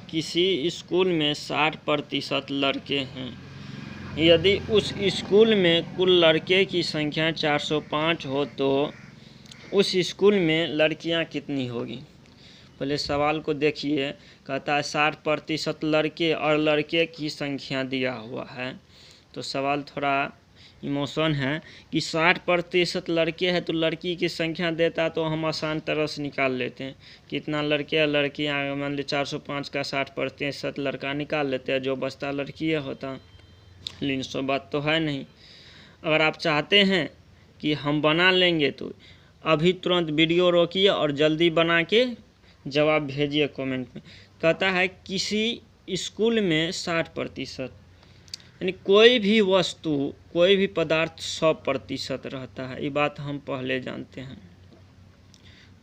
किसी स्कूल में 60% लड़के हैं। यदि उस स्कूल में कुल लड़के की संख्या 405 हो तो उस स्कूल में लड़कियां कितनी होगी। पहले सवाल को देखिए, कहता है 60% लड़के और लड़के की संख्या दिया हुआ है। तो सवाल थोड़ा इमोशन है कि 60% लड़के हैं तो लड़की की संख्या देता है तो हम आसान तरह से निकाल लेते हैं कितना लड़के और लड़कियाँ, मान ली 405 का 60% लड़का निकाल लेते हैं, जो बचता लड़की होता। लेकिन सो बात तो है नहीं। अगर आप चाहते हैं कि हम बना लेंगे तो अभी तुरंत वीडियो रोकिए और जल्दी बना के जवाब भेजिए कमेंट में। कहता है किसी स्कूल में 60%, यानी कोई भी वस्तु, कोई भी पदार्थ 100% रहता है। ये बात हम पहले जानते हैं।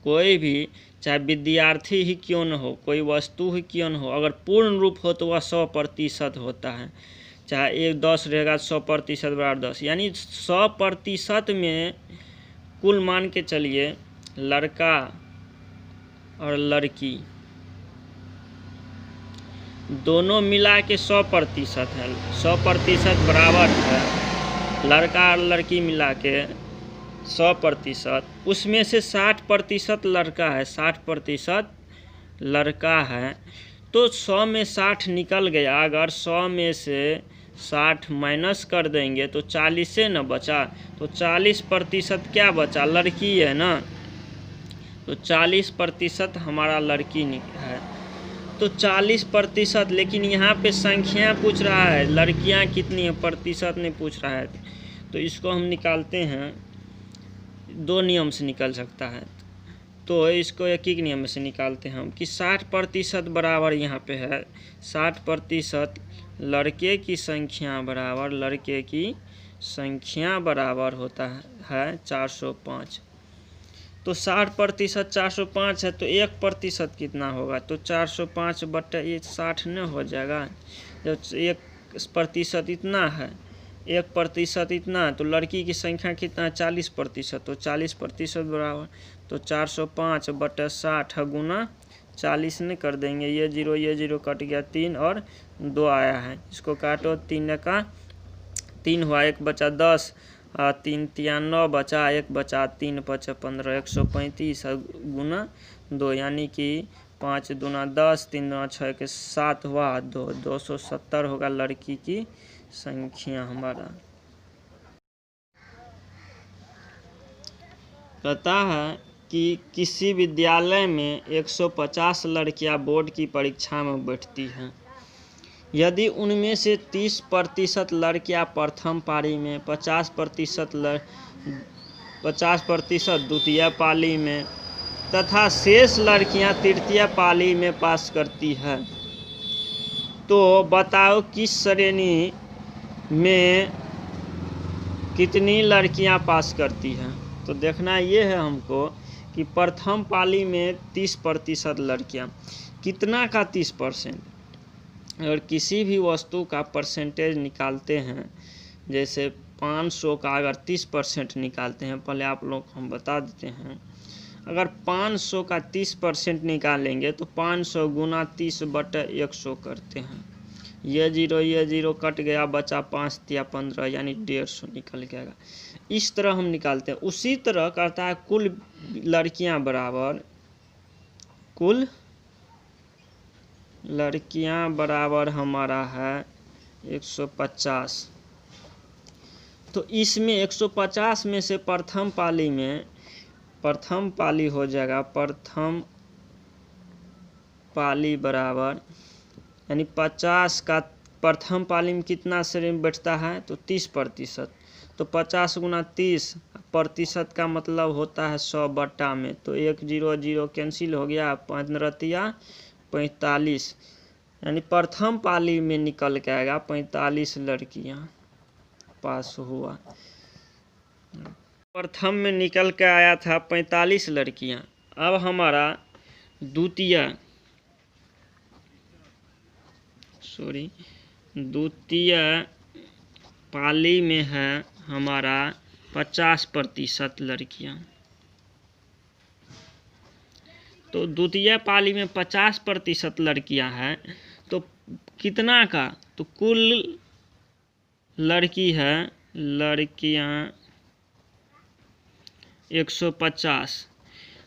कोई भी, चाहे विद्यार्थी ही क्यों न हो, कोई वस्तु ही क्यों न हो, अगर पूर्ण रूप हो तो वह 100% होता है। चाहे 10 रहेगा 100% बराबर 10, यानी 100% में कुल मान के चलिए लड़का और लड़की दोनों मिला के 100% है। 100% बराबर है लड़का और लड़की मिला के 100%। उसमें से 60% लड़का है, 60% लड़का है तो 100 में 60 निकल गया। अगर 100 में से 60 माइनस कर देंगे तो 40 से न बचा, तो 40% क्या बचा, लड़की है ना। तो 40% हमारा लड़की है। तो 40%, लेकिन यहाँ पे संख्या पूछ रहा है, लड़कियाँ कितनी है, प्रतिशत नहीं पूछ रहा है। तो इसको हम निकालते हैं, 2 नियम से निकल सकता है। तो इसको एक ही नियम से निकालते हैं हम कि 60% बराबर यहाँ पे है 60% लड़के की संख्या बराबर, लड़के की संख्या बराबर होता है 405। तो 60% 405 है तो 1% कितना होगा, तो 405/60 न हो जाएगा। जब 1% इतना है, 1% इतना, तो लड़की की संख्या कितना है 40%, तो 40% बराबर, तो 405/60 गुना 40 ने कर देंगे। ये 0 कट गया, 3 और 2 आया है, इसको काटो, 3 का 3 हुआ, 1 बचा 10, 3 तिया 9 बचा, 1 बचा, 3 बचा 15, 135 गुना 2, यानी कि 5 दूना 10, 3 दूना 6 के 7 हुआ, 270 होगा लड़की की संख्या हमारा। कहता है कि किसी विद्यालय में 150 लड़कियां बोर्ड की परीक्षा में बैठती हैं। यदि उनमें से 30% लड़कियां प्रथम पारी में, 50% द्वितीय पाली में तथा शेष लड़कियां तृतीय पाली में पास करती है, तो बताओ किस श्रेणी में कितनी लड़कियां पास करती हैं। तो देखना ये है हमको कि प्रथम पाली में 30% लड़कियां, कितना का 30%, अगर किसी भी वस्तु का परसेंटेज निकालते हैं, जैसे 500 का अगर 30% निकालते हैं, पहले आप लोग हम बता देते हैं। अगर 500 का 30% निकालेंगे तो 500 गुना 30/100 करते हैं। ये 0 कट गया, बचा 5 तिया 15, यानी 150 निकल गया। इस तरह हम निकालते हैं। उसी तरह करता है कुल लड़कियां बराबर, कुल लड़कियां बराबर हमारा है 150। तो इसमें 150 में से प्रथम पाली में, प्रथम पाली हो जाएगा, प्रथम पाली बराबर, यानी 50 का प्रथम पाली में कितना श्रेणी में बैठता है, तो 30%। तो 50 गुना 30, प्रतिशत का मतलब होता है 100 बट्टा में, तो 1 0 कैंसिल हो गया, 15 तिया 45, यानी प्रथम पाली में निकल के आएगा 45 लड़कियां पास हुआ। प्रथम में निकल के आया था 45 लड़कियां। अब हमारा द्वितीय पाली में है हमारा 50% लड़कियां। तो द्वितीय पाली में 50% लड़कियां हैं, तो कितना का, तो कुल लड़की है, लड़कियां 150,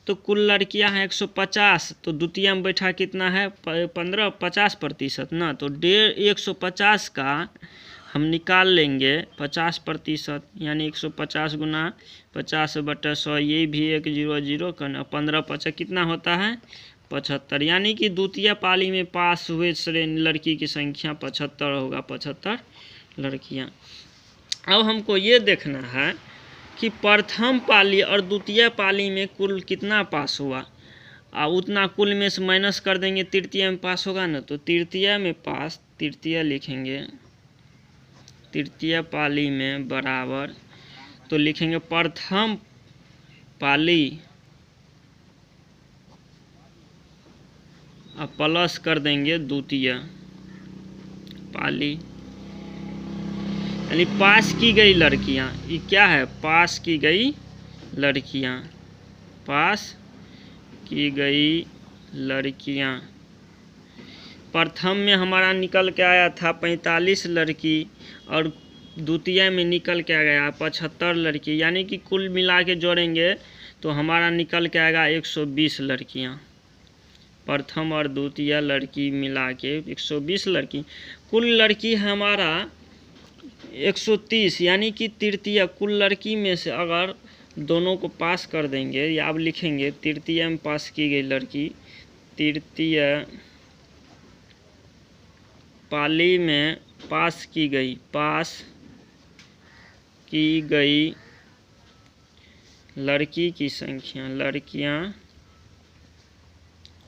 तो कुल लड़कियां हैं 150, तो द्वितीय में बैठा कितना है 50% ना, तो 150 का हम निकाल लेंगे 50%, यानी 150 गुना 50/100, ये भी 100 करना, 15×5 कितना होता है 75, यानी कि द्वितीय पाली में पास हुए लड़की की संख्या 75 होगा, 75 लड़कियां। अब हमको ये देखना है कि प्रथम पाली और द्वितीय पाली में कुल कितना पास हुआ, उतना कुल में से माइनस कर देंगे, तृतीय में पास होगा ना, तो तृतीय में पास, तृतीय लिखेंगे, तृतीय पाली में बराबर, तो लिखेंगे प्रथम पाली अब प्लस कर देंगे द्वितीय पाली, यानी पास की गई लड़कियां, ये क्या है पास की गई लड़कियां, पास की गई लड़कियां। प्रथम में हमारा निकल के आया था 45 लड़की और द्वितीय में निकल के आ गया 75 लड़की, यानी कि कुल मिला के जोड़ेंगे तो हमारा निकल के आएगा 120 लड़कियां। प्रथम और द्वितीय लड़की मिला के 120 लड़की, कुल लड़की है हमारा 130, यानी कि तृतीय कुल लड़की में से अगर दोनों को पास कर देंगे, या अब लिखेंगे तृतीय में पास की गई लड़की, तृतीय पाली में पास की गई लड़की की संख्या, लड़कियां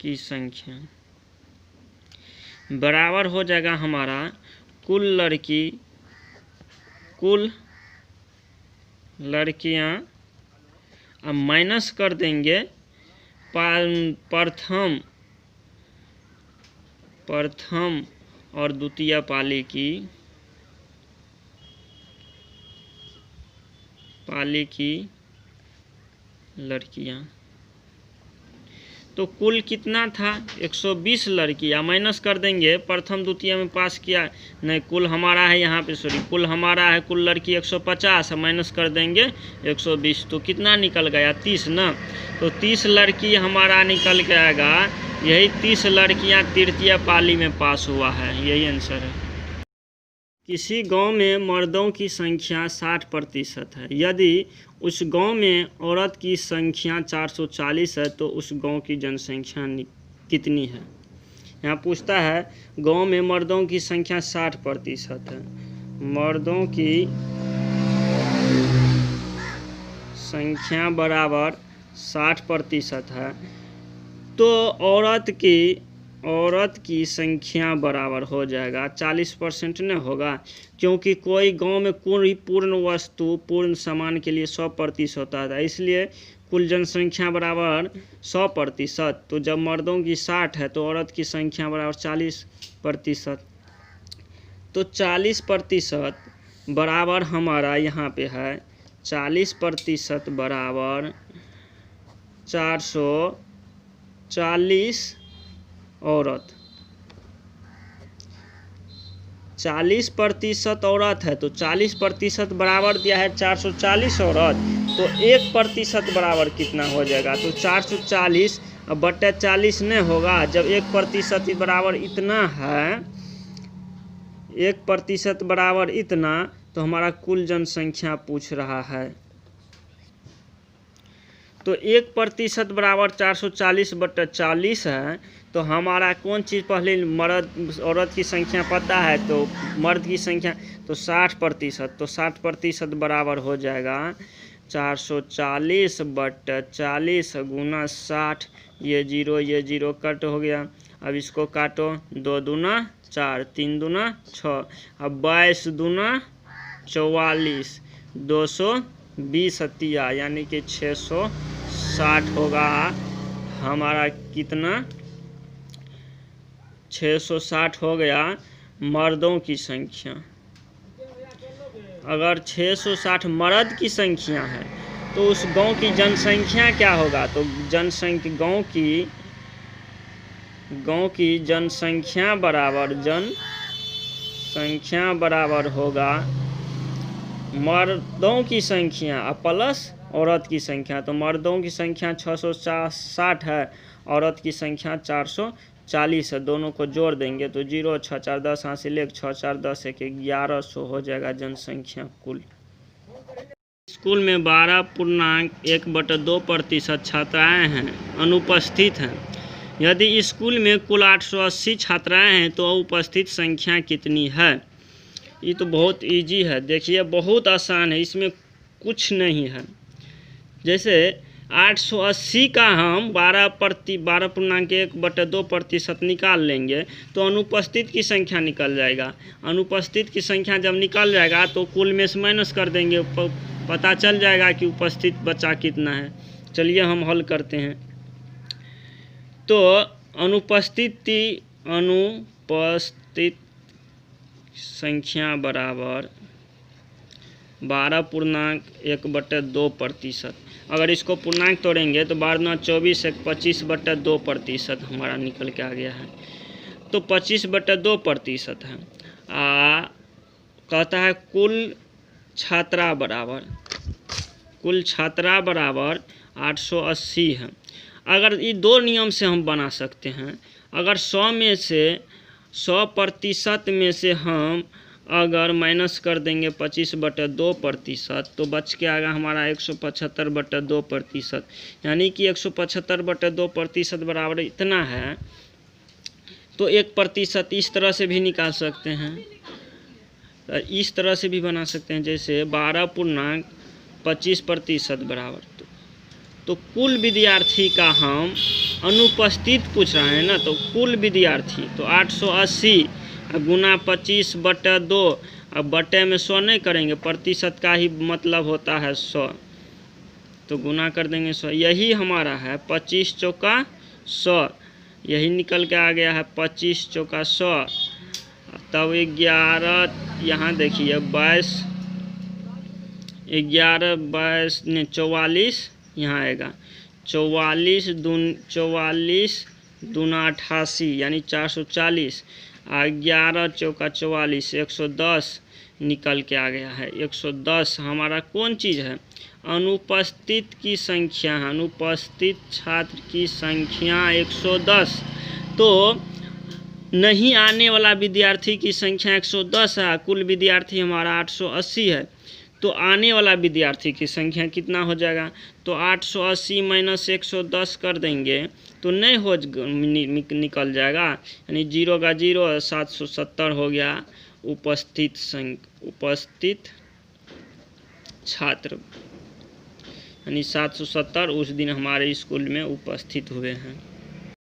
की संख्या बराबर हो जाएगा हमारा कुल लड़कियां, अब माइनस कर देंगे प्रथम और द्वितीय पाली की लड़कियां, तो कुल कितना था 120 लड़कियां, माइनस कर देंगे प्रथम द्वितीय में पास किया, नहीं कुल हमारा है यहाँ पे, सॉरी कुल हमारा है कुल लड़की 150, माइनस कर देंगे 120, तो कितना निकल गया 30 ना, तो 30 लड़की हमारा निकल के आएगा, यही 30 लड़कियां तृतीय पाली में पास हुआ है, यही आंसर है। किसी गांव में मर्दों की संख्या 60% है, यदि उस गांव में औरत की संख्या 440 है तो उस गांव की जनसंख्या कितनी है। यहाँ पूछता है गांव में मर्दों की संख्या 60% है, मर्दों की संख्या बराबर 60% है, तो औरत की संख्या बराबर हो जाएगा 40% न होगा, क्योंकि कोई गांव में कोई पूर्ण वस्तु पूर्ण सामान के लिए 100% होता है, इसलिए कुल जनसंख्या बराबर 100%, तो जब मर्दों की 60 है तो औरत की संख्या बराबर 40%, तो 40% बराबर हमारा यहाँ पे है 40% बराबर 440 औरत, 40% औरत है तो 40% बराबर दिया है 440 औरत, तो 1% बराबर कितना हो जाएगा, तो 440 अब बट्टा 40 नहीं होगा, जब 1% बराबर इतना है, 1% बराबर इतना, तो हमारा कुल जनसंख्या पूछ रहा है, तो 1% बराबर 440/40 है, तो हमारा कौन चीज़ पहले मर्द औरत की संख्या पता है, तो मर्द की संख्या तो 60%, तो 60% बराबर हो जाएगा 440/40 गुना 60, ये जीरो कट हो गया, अब इसको काटो, 2 दूना 4, 3 दूना 6, अब 22 दूना 44, 220 हतिया, यानी कि 660 होगा हमारा कितना, 660 हो गया मर्दों की संख्या। अगर 660 मर्द की संख्या है तो उस गांव की जनसंख्या क्या होगा, तो गांव की गांव की जनसंख्या बराबर होगा मर्दों की संख्या प्लस औरत की संख्या। तो मर्दों की संख्या 660 है, औरत की संख्या 440 है। दोनों को जोड़ देंगे तो 0 6 4 10 हासिल 1 6 4 10 1 1100 हो जाएगा जनसंख्या कुल। स्कूल में 12.1/2% छात्राएँ हैं अनुपस्थित हैं। यदि स्कूल में कुल 880 छात्राएँ हैं तो उपस्थित संख्या कितनी है? ये तो बहुत इजी है, देखिए बहुत आसान है, इसमें कुछ नहीं है। जैसे 880 का हम 12.1/2% निकाल लेंगे तो अनुपस्थित की संख्या निकल जाएगा। अनुपस्थित की संख्या जब निकल जाएगा तो कुल में से माइनस कर देंगे, पता चल जाएगा कि उपस्थित बचा कितना है। चलिए हम हल करते हैं। तो अनुपस्थित संख्या बराबर 12.1/2%। अगर इसको पूर्णांक तोड़ेंगे तो 12 24 1 25/2% हमारा निकल के आ गया है। तो 25/2% है। कहता है कुल छात्रा बराबर 880 है। अगर ये दो नियम से हम बना सकते हैं। अगर 100% में से हम अगर माइनस कर देंगे 25/2% तो बच के आएगा हमारा 175/2%। यानी कि 175/2% बराबर इतना है। तो 1% इस तरह से भी निकाल सकते हैं, इस तरह से भी बना सकते हैं। जैसे 12.25% बराबर तो कुल विद्यार्थी का हम अनुपस्थित पूछ रहे हैं ना, तो कुल विद्यार्थी तो 880 गुना 25/2। अब बटे में 100 नहीं करेंगे, प्रतिशत का ही मतलब होता है 100, तो गुना कर देंगे 100। यही हमारा है 25 चौका 100, यही निकल के आ गया है 25 चौका 100। तब 11 यहाँ देखिए 44 यहाँ आएगा। 44 दूना 88 यानी 440। 11 चौका 44 110 निकल के आ गया है। 110 हमारा कौन चीज़ है? अनुपस्थित की संख्या है। अनुपस्थित छात्र की संख्या 110। तो नहीं आने वाला विद्यार्थी की संख्या 110 है, कुल विद्यार्थी हमारा 880 है। तो आने वाला विद्यार्थी की संख्या कितना हो जाएगा? तो 880 माइनस 110 कर देंगे तो नहीं हो निकल जाएगा, यानी 0 का 0 770 हो गया उपस्थित छात्र, यानी 770 उस दिन हमारे स्कूल में उपस्थित हुए हैं।